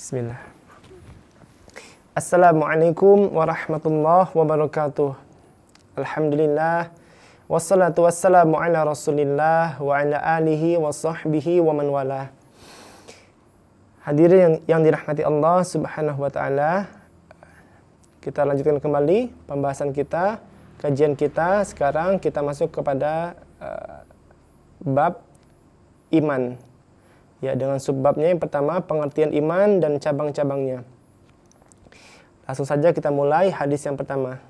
Bismillah. Assalamualaikum warahmatullahi wabarakatuh. Alhamdulillah. Wassalatu wassalamu ala rasulillah wa ala alihi wa sahbihi wa man wala. Hadirin yang dirahmati Allah subhanahu wa ta'ala, kita lanjutkan kembali pembahasan kita, kajian kita. Sekarang kita masuk kepada bab iman. Ya, dengan subbabnya yang pertama, pengertian iman dan cabang-cabangnya. Langsung saja kita mulai hadis yang pertama.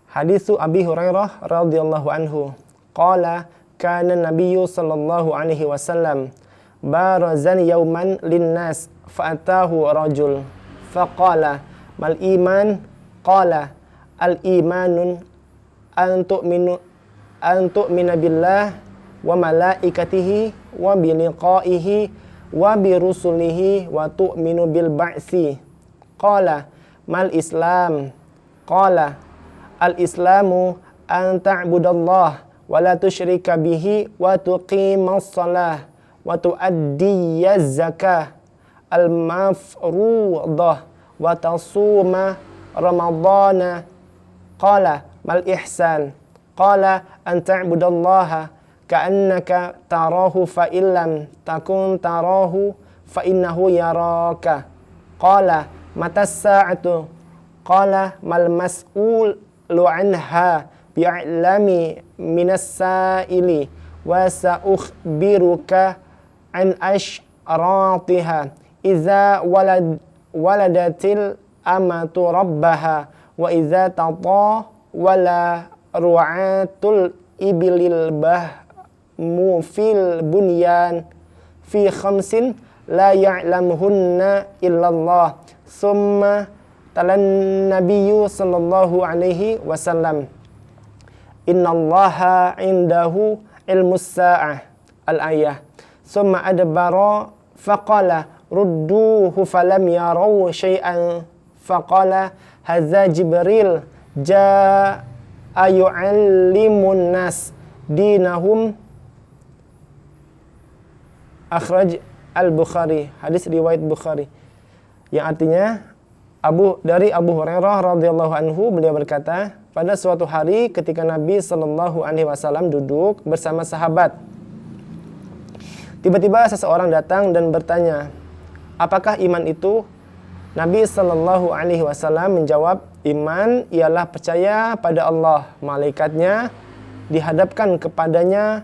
Hadisu Abi Hurairah radhiyallahu anhu. Qala kana nabiyyu sallallahu alaihi wasallam barazan yawman linnas fa'atahu rajul faqala mal iman qala al imanun an tu'mina billah wa malaikatihi wa bi liqa'ihi wa bi rusulihi wa tu'minu bil ba'si. Qala mal islam qala al islamu an ta'budallah wa la tusyrika bihi wa tuqimas shalah wa tu'addiyaz zakah al mafruḍah wa tasuma ramadhana. Qala mal ihsan qala an ta'budallaha ka'annaka tarahu fa illam takun tarahu fa innahu yaraka. Qala matas sa'atu qala mal mas'ulu anha bi'alami minas sa'ili wa sa'ukhbiruka an ashratiha idza waladatil amatu rabbaha wa idza wala ru'atul ibilil mufil bunyan fi khamsin la ya'lamuhunna illallah. Summa talan nabiyyu sallallahu alaihi wasallam innallaha indahu ilmus sa'ah al-ayah. Summa adbara faqala rudduhu falam yaraw syai'an faqala hadza jibril jaa'a yu'allimun nas dinahum. Akhraj al-Bukhari, hadis riwayat Bukhari, yang artinya dari Abu Hurairah radhiyallahu anhu, beliau berkata, pada suatu hari ketika Nabi sallallahu alaihi wasallam duduk bersama sahabat, tiba-tiba seseorang datang dan bertanya, apakah iman itu? Nabi sallallahu alaihi wasallam menjawab, iman ialah percaya pada Allah, malaikatnya, dihadapkan kepadanya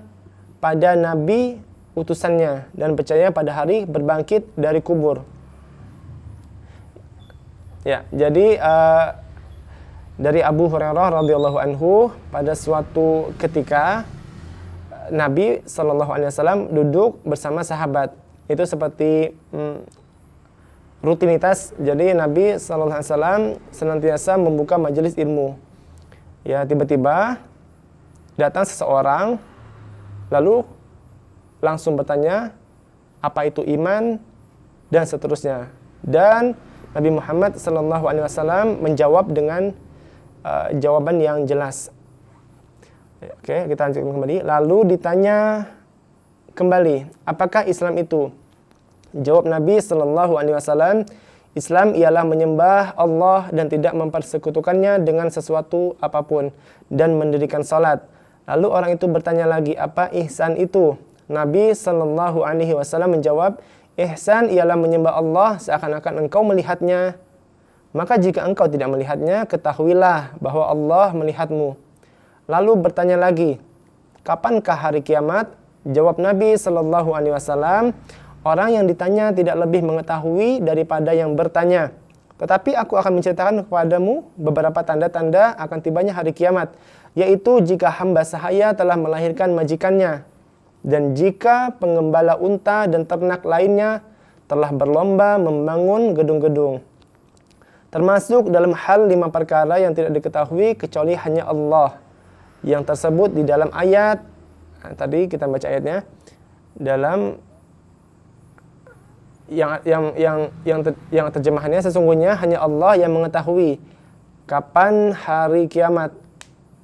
pada nabi utusannya, dan percaya pada hari berbangkit dari kubur. Ya, jadi dari Abu Hurairah radhiyallahu anhu, pada suatu ketika Nabi sallallahu alaihi wasallam duduk bersama sahabat. Itu seperti rutinitas. Jadi Nabi sallallahu alaihi wasallam senantiasa membuka majelis ilmu. Ya, tiba-tiba datang seseorang lalu langsung bertanya apa itu iman dan seterusnya, dan Nabi Muhammad sallallahu alaihi wasallam menjawab dengan jawaban yang jelas. Oke, kita lanjutkan kembali. Lalu ditanya kembali, apakah Islam itu? Jawab Nabi sallallahu alaihi wasallam, Islam ialah menyembah Allah dan tidak mempersekutukannya dengan sesuatu apapun dan mendirikan salat. Lalu orang itu bertanya lagi, apa ihsan itu? Nabi sallallahu alaihi wasallam menjawab, ihsan ialah menyembah Allah seakan-akan engkau melihatnya. Maka jika engkau tidak melihatnya, ketahuilah bahwa Allah melihatmu. Lalu bertanya lagi, kapankah hari kiamat? Jawab Nabi sallallahu alaihi wasallam, orang yang ditanya tidak lebih mengetahui daripada yang bertanya. Tetapi aku akan menceritakan kepadamu beberapa tanda-tanda akan tibanya hari kiamat, yaitu jika hamba sahaya telah melahirkan majikannya, dan jika pengembala unta dan ternak lainnya telah berlomba membangun gedung-gedung. Termasuk dalam hal 5 perkara yang tidak diketahui kecuali hanya Allah, yang tersebut di dalam ayat. Tadi kita baca ayatnya dalam yang terjemahannya, sesungguhnya hanya Allah yang mengetahui kapan hari kiamat,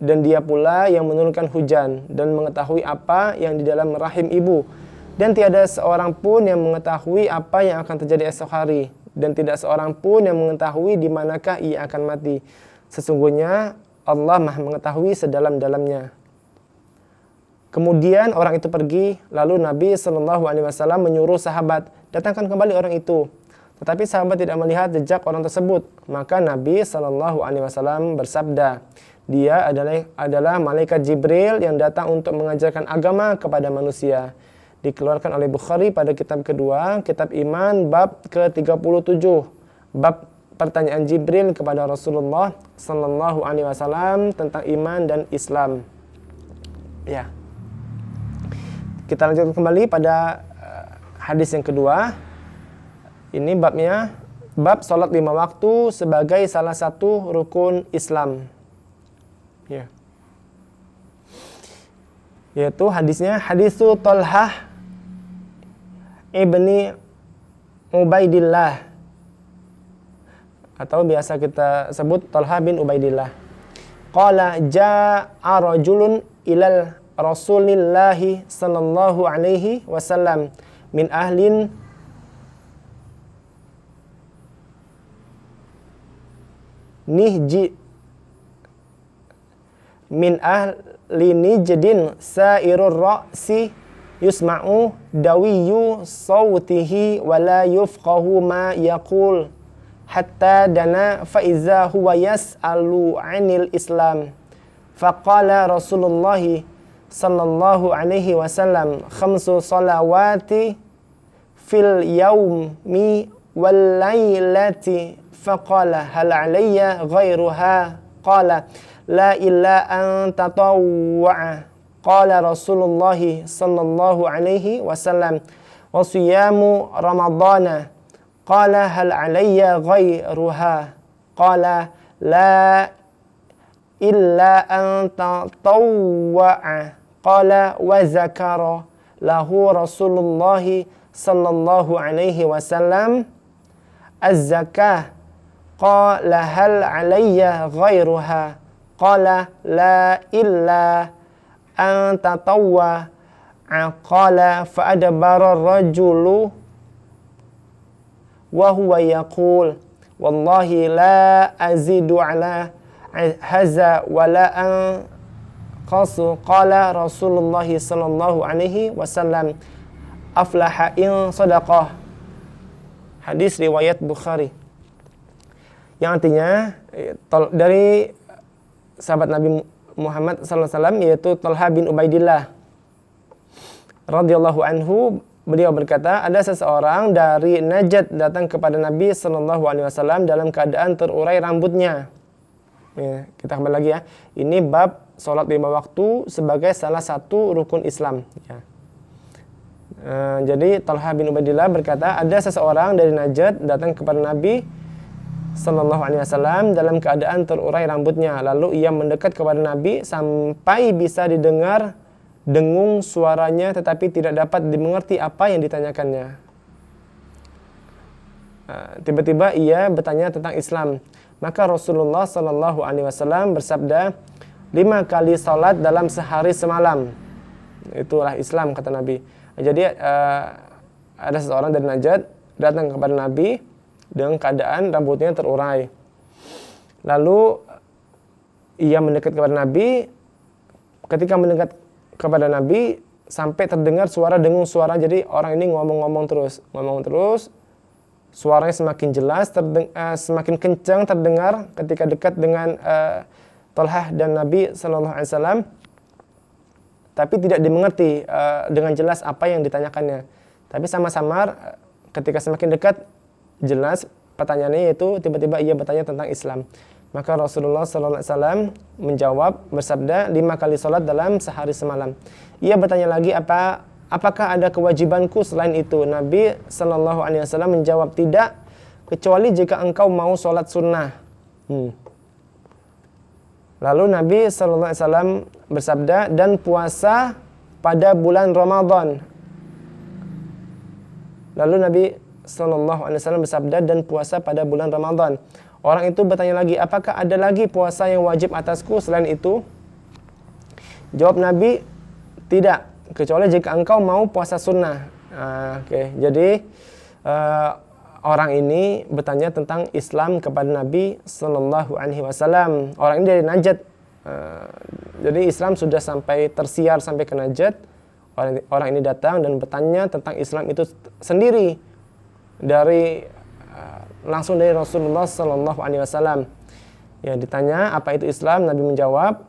dan Dia pula yang menurunkan hujan dan mengetahui apa yang di dalam rahim ibu, Dan tiada seorang pun yang mengetahui apa yang akan terjadi esok hari, dan tidak seorang pun yang mengetahui di manakah ia akan mati. Sesungguhnya Allah Maha mengetahui sedalam-dalamnya. Kemudian orang itu pergi, lalu Nabi SAW menyuruh sahabat, datangkan kembali orang itu. Tetapi sahabat tidak melihat jejak orang tersebut. Maka Nabi SAW bersabda, dia adalah malaikat Jibril yang datang untuk mengajarkan agama kepada manusia. Dikeluarkan oleh Bukhari pada kitab kedua, kitab iman, bab ke-37. Bab pertanyaan Jibril kepada Rasulullah SAW tentang iman dan Islam. Ya. Kita lanjutkan kembali pada hadis yang kedua. Ini babnya, bab sholat 5 waktu sebagai salah satu rukun Islam. Ya. Yaitu hadisnya hadisu Thalhah ibni Ubaidillah, atau biasa kita sebut Thalhah bin Ubaidillah. Qala ja'a rajulun ilal Rasulillahi sallallahu alaihi wasallam min ahlin min ahli nijdin sa'irur ra'si yusma'u dawiyu sawtihi wa la yufqahu ma yaqul hatta dana fa iza huwa yas'alu 'anil Islam. Faqala Rasulullah sallallahu alaihi wasallam khamsu salawati fil yaumi wal lailati. Faqala hal 'alayya ghairuha? Qala la illa an tatawwa'a. Qala Rasulullah sallallahu alaihi wasallam wa siyamu ramadana. Qala hal 'alayya ghairuha? Qala la illa an tatawwa'a. Qala wa zakara lahu Rasulullah sallallahu alaihi wasallam az-zakah. Qala hal 'alayya ghairuha? Qala la illa an tatawwa'a. Qala fa adbara ar-rajulu wa huwa yaqul wallahi la azidu ala hadza wa la anqasu. Qala Rasulullah sallallahu alaihi wasallam aflaha in sadaqah. Hadis riwayat Bukhari. Yang artinya dari sahabat Nabi Muhammad SAW, yaitu Thalhah bin Ubaidillah radhiyallahu anhu, beliau berkata, ada seseorang dari Najd datang kepada Nabi SAW dalam keadaan terurai rambutnya. Ya, kita kembali lagi ya. Ini bab sholat 5 waktu sebagai salah satu rukun Islam. Ya. Jadi Thalhah bin Ubaidillah berkata, ada seseorang dari Najd datang kepada Nabi SAW dalam keadaan terurai rambutnya. Lalu ia mendekat kepada Nabi sampai bisa didengar dengung suaranya, tetapi tidak dapat dimengerti apa yang ditanyakannya. Tiba-tiba ia bertanya tentang Islam. Maka Rasulullah SAW bersabda, 5 kali salat dalam sehari semalam, itulah Islam, kata Nabi. Jadi ada seseorang dari Najd datang kepada Nabi dengan keadaan rambutnya terurai. Lalu ia mendekat kepada Nabi. Ketika mendekat kepada Nabi sampai terdengar suara dengung suara. Jadi orang ini ngomong terus, suaranya semakin jelas, semakin kencang terdengar ketika dekat dengan Thalhah dan Nabi SAW. Tapi tidak dimengerti dengan jelas apa yang ditanyakannya. Tapi sama-sama ketika semakin dekat jelas pertanyaannya, yaitu tiba-tiba ia bertanya tentang Islam. Maka Rasulullah SAW menjawab bersabda, 5 kali sholat dalam sehari semalam. Ia bertanya lagi, apakah ada kewajibanku selain itu? Nabi SAW menjawab, tidak, kecuali jika engkau mau sholat sunnah. Lalu Nabi SAW bersabda, dan puasa pada bulan Ramadan. Lalu Nabi SAW bersabda, dan puasa pada bulan Ramadan. Orang itu bertanya lagi, apakah ada lagi puasa yang wajib atasku selain itu? Jawab Nabi, tidak, kecuali jika engkau mau puasa sunnah. Oke. Jadi orang ini bertanya tentang Islam kepada Nabi Sallallahu Alaihi Wasallam. Orang ini dari Najd. Jadi Islam sudah sampai tersiar sampai ke Najd. Orang ini datang dan bertanya tentang Islam itu sendiri langsung dari Rasulullah Sallallahu Alaihi Wasallam. Ya, ditanya apa itu Islam, Nabi menjawab,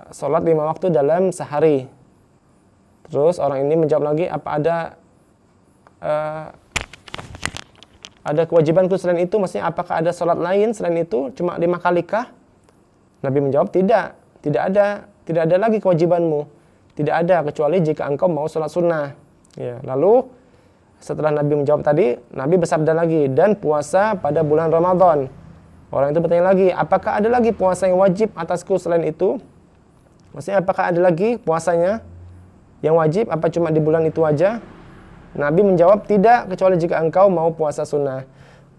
sholat 5 waktu dalam sehari. Terus orang ini menjawab lagi, apa ada kewajibanku selain itu? Maksudnya apakah ada sholat lain selain itu? Cuma 5 kalikah? Nabi menjawab, tidak ada lagi kewajibanmu. Tidak ada kecuali jika engkau mau sholat sunnah. Ya, lalu setelah Nabi menjawab tadi, Nabi bersabda lagi, dan puasa pada bulan Ramadan. Orang itu bertanya lagi, apakah ada lagi puasa yang wajib atasku selain itu? Maksudnya apakah ada lagi puasanya yang wajib, apa cuma di bulan itu aja? Nabi menjawab, tidak, kecuali jika engkau mau puasa sunnah.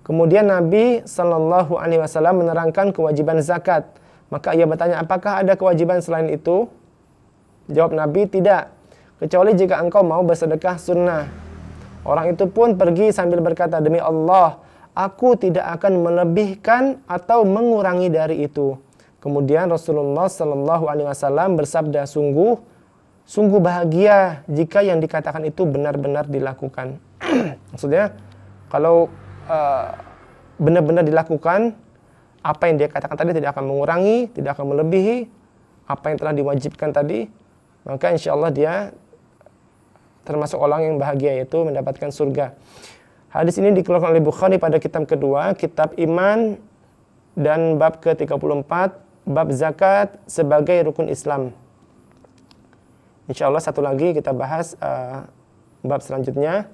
Kemudian Nabi Sallallahu Alaihi Wasallam menerangkan kewajiban zakat. Maka ia bertanya, apakah ada kewajiban selain itu? Jawab Nabi, tidak, kecuali jika engkau mau bersedekah sunnah. Orang itu pun pergi sambil berkata, demi Allah, aku tidak akan melebihkan atau mengurangi dari itu. Kemudian Rasulullah Sallallahu Alaihi Wasallam bersabda, sungguh bahagia jika yang dikatakan itu benar-benar dilakukan. Maksudnya, kalau benar-benar dilakukan, apa yang dia katakan tadi tidak akan mengurangi, tidak akan melebihi apa yang telah diwajibkan tadi, maka insya Allah dia termasuk orang yang bahagia, yaitu mendapatkan surga. Hadis ini dikeluarkan oleh Bukhari pada kitab kedua, kitab iman, dan bab ke-34, bab zakat sebagai rukun Islam. Insya Allah satu lagi kita bahas bab selanjutnya,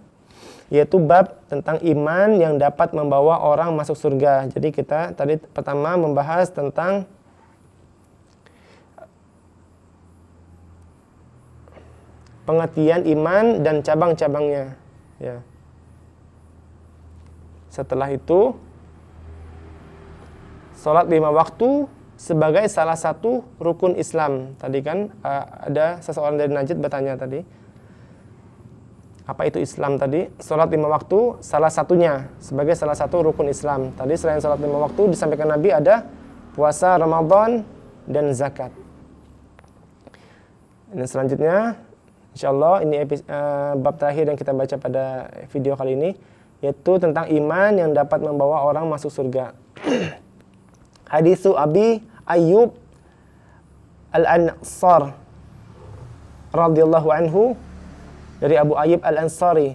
yaitu bab tentang iman yang dapat membawa orang masuk surga. Jadi kita tadi pertama membahas tentang pengertian iman dan cabang-cabangnya. Ya. Setelah itu, sholat 5 waktu sebagai salah satu rukun Islam. Tadi kan ada seseorang dari Najd bertanya tadi, apa itu Islam tadi? Sholat 5 waktu salah satunya sebagai salah satu rukun Islam. Tadi selain sholat 5 waktu disampaikan Nabi ada puasa Ramadan dan zakat. Dan selanjutnya, insyaallah ini bab terakhir yang kita baca pada video kali ini, yaitu tentang iman yang dapat membawa orang masuk surga. Hadisu Abi Ayyub Al-Ansar radhiyallahu anhu, dari Abu Ayyub Al-Ansari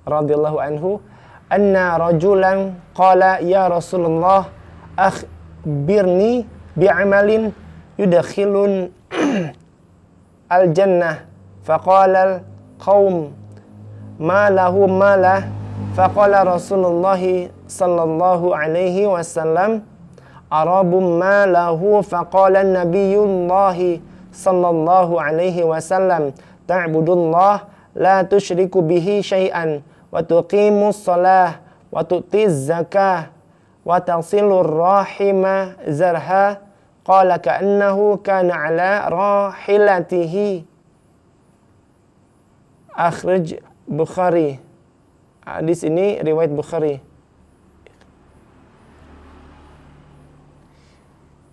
radhiyallahu anhu, anna rajulan qala ya Rasulullah akhbirni bi'amalin yudakhilun al-jannah, faqala al-qawm ma lahu ma lah. Faqala Rasulullah sallallahu alaihi wasallam arabum ma lahu. Faqala Nabiyullah sallallahu alaihi wasallam ta'budullah la tusyriku bihi syai'an wa tuqimus shalah wa tu'tiz zakah wa tasilur rahima zarha. Qala ka'annahu kana ala rahilatihi. Akhraj Bukhari. Hadis ini riwayat Bukhari.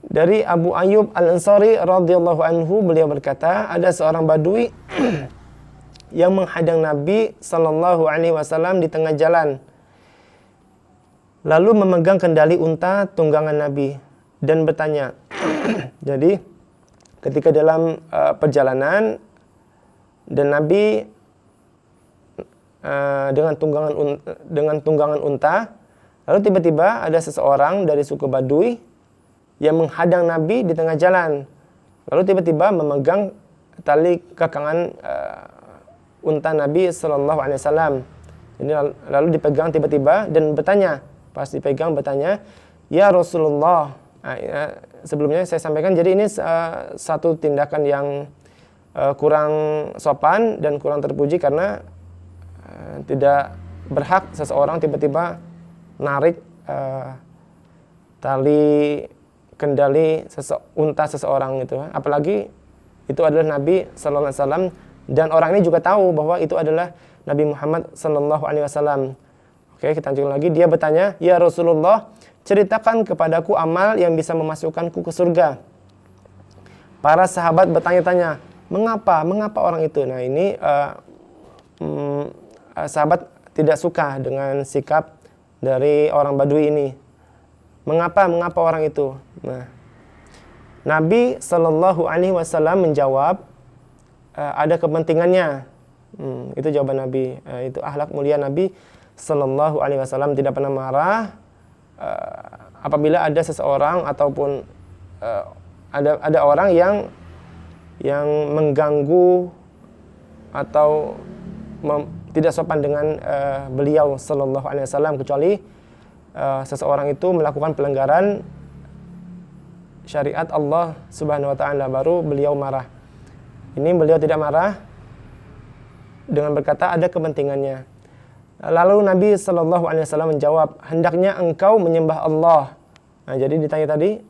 Dari Abu Ayyub Al-Ansari radhiyallahu anhu, beliau berkata, ada seorang badui yang menghadang Nabi sallallahu alaihi wasallam di tengah jalan, lalu memegang kendali unta tunggangan Nabi dan bertanya. Jadi ketika dalam perjalanan dan Nabi dengan tunggangan unta, lalu tiba-tiba ada seseorang dari suku Badui yang menghadang Nabi di tengah jalan, lalu tiba-tiba memegang tali kekangan unta Nabi Sallallahu Alaihi Wasallam. Ini lalu dipegang tiba-tiba dan bertanya, pas dipegang bertanya, ya Rasulullah. Sebelumnya saya sampaikan, jadi ini satu tindakan yang kurang sopan dan kurang terpuji, karena tidak berhak seseorang tiba-tiba narik tali kendali unta seseorang itu, apalagi itu adalah Nabi Sallallahu Alaihi Wasallam Dan orang ini juga tahu bahwa itu adalah Nabi Muhammad sallallahu alaihi wasallam. Oke, kita lanjutkan lagi. Dia bertanya, "Ya Rasulullah, ceritakan kepadaku amal yang bisa memasukkanku ke surga." Para sahabat bertanya-tanya, "Mengapa? Mengapa orang itu?" Nah, ini sahabat tidak suka dengan sikap dari orang Badui ini. Mengapa orang itu? Nah, Nabi sallallahu alaihi wasallam menjawab, ada kepentingannya. Itu jawaban Nabi. Itu akhlak mulia Nabi sallallahu alaihi wasallam, tidak pernah marah apabila ada seseorang ataupun ada orang yang mengganggu atau tidak sopan dengan beliau sallallahu alaihi wasallam, kecuali seseorang itu melakukan pelanggaran syariat Allah Subhanahu wa taala, baru beliau marah. Ini beliau tidak marah dengan berkata ada kepentingannya. Lalu Nabi sallallahu alaihi wasallam menjawab, "Hendaknya engkau menyembah Allah." Nah, jadi ditanya tadi,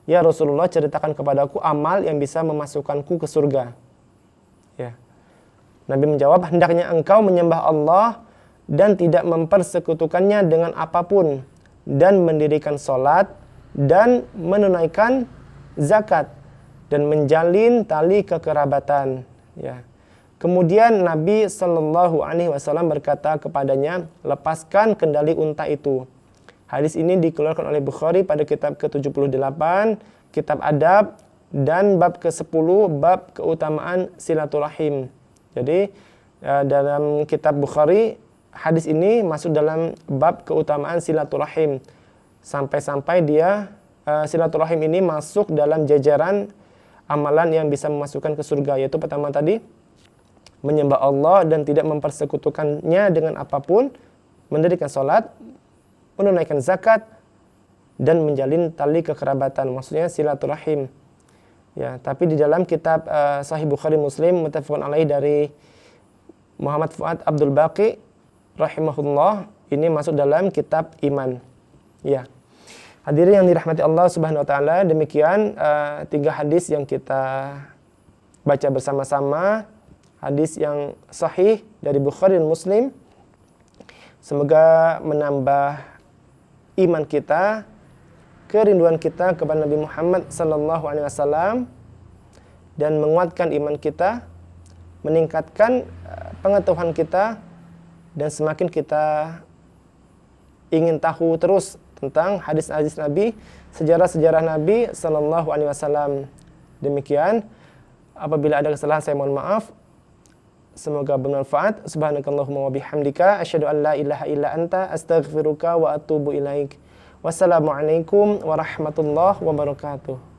"Ya Rasulullah, ceritakan kepadaku amal yang bisa memasukkanku ke surga." Ya. Nabi menjawab, "Hendaknya engkau menyembah Allah dan tidak mempersekutukannya dengan apapun, dan mendirikan salat dan menunaikan zakat dan menjalin tali kekerabatan." Ya. Kemudian Nabi sallallahu alaihi wasallam berkata kepadanya, "Lepaskan kendali unta itu." Hadis ini dikeluarkan oleh Bukhari pada kitab ke-78, kitab adab, dan bab ke-10, bab keutamaan silaturahim. Jadi dalam kitab Bukhari, hadis ini masuk dalam bab keutamaan silaturahim. Sampai-sampai dia silaturahim ini masuk dalam jajaran amalan yang bisa memasukkan ke surga, yaitu pertama tadi menyembah Allah dan tidak mempersekutukannya dengan apapun, mendirikan salat, menunaikan zakat, dan menjalin tali kekerabatan, maksudnya silaturahim. Ya, tapi di dalam kitab Sahih Bukhari Muslim muttafaqun alaih dari Muhammad Fuad Abdul Baqi rahimahullah, ini masuk dalam kitab iman. Ya. Hadirin yang dirahmati Allah Subhanahu wa taala, demikian 3 hadis yang kita baca bersama-sama, hadis yang sahih dari Bukhari dan Muslim. Semoga menambah iman kita, kerinduan kita kepada Nabi Muhammad sallallahu alaihi wasallam, dan menguatkan iman kita, meningkatkan pengetahuan kita, dan semakin kita ingin tahu terus tentang hadis-hadis Nabi, sejarah-sejarah Nabi sallallahu alaihi wasallam. Demikian, apabila ada kesalahan saya mohon maaf. Semoga bermanfaat. Subhanakallahumma wa bihamdika asyhadu an la ilaha illa anta astaghfiruka wa atubu ilaik. Wassalamualaikum warahmatullahi wabarakatuh.